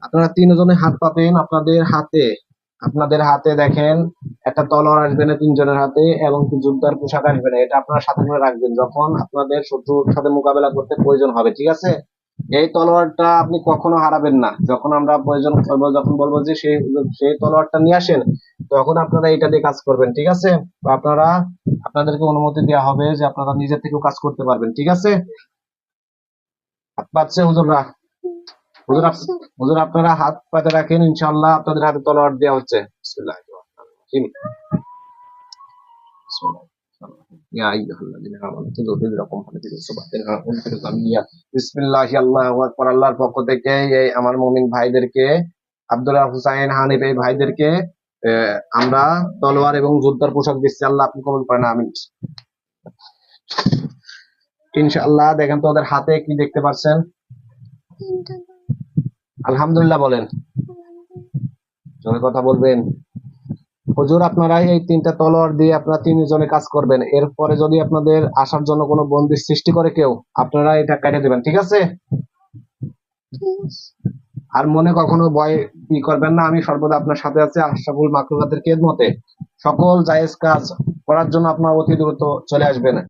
আপনারা তিনজনে হাত পাবেন। আপনাদের হাতে দেখেন একটা তলোয়ার আসবে না তিনজনের হাতে, এবং কি যোদ্ধার পোশাক আসবে না। এটা আপনারা সাথে করে রাখবেন যখন আপনাদের শত্রুর সাথে মোকাবেলা করতে প্রয়োজন হবে, ঠিক আছে? এই তলোয়ারটা আপনি কখনো হারাবেন না। যখন আমরা প্রয়োজন করবো, যখন বলবো যে সেই তলোয়ারটা নিয়ে আসেন, তখন আপনারা এটা দিয়ে কাজ করবেন, ঠিক আছে? তো আপনাদেরকে অনুমতি দেওয়া হবে যে আপনারা নিজের থেকেও কাজ করতে পারবেন, ঠিক আছে? হাত পাচ্ছে হুজুররা? হুজুর হুজুর আপনারা হাত পাতে রাখেন, ইনশাআল্লাহ আপনাদের হাতে তলোয়ার দেওয়া হচ্ছে। বিসমিল্লাহির রহমানির রহিম। ইয়া আইয়ুহাল্লাযীনা আমানু খুযু হিযরাকুম ফানফিরু জামিয়া। বিসমিল্লাহি আল্লাহু আকবার। আল্লাহর পক্ষ থেকে এই আমার মুমিন ভাইদেরকে, আব্দুল্লাহ হুসাইন হানিফ এই ভাইদেরকে আমরা তলোয়ার এবং যোদ্ধার পোশাক দিচ্ছি। আল্লাহ আপনি কবুল করেন, আমিন। ইনশাআল্লাহ। দেখেন তো ওদের হাতে কি দেখতে পাচ্ছেন? আলহামদুলিল্লাহ বলেন, জোরে কথা বলবেন। হুজুর আপনারা এই তিনটা তলোয়ার দিয়ে আপনারা তিনজনে কাজ করবেন। এরপরে যদি আপনাদের আসার জন্য কোনো বন্দির সৃষ্টি করে কেউ, আপনারা এটা কেটে দেবেন, ঠিক আছে? আর মনে কখনো ভয় করবেন না, আমি সর্বদা আপনার সাথে আছি আশরাফুল মাখলুকাতের খেদমতে। সকল জায়েজ কাজ করার জন্য আপনারা অতি দ্রুত চলে আসবেন।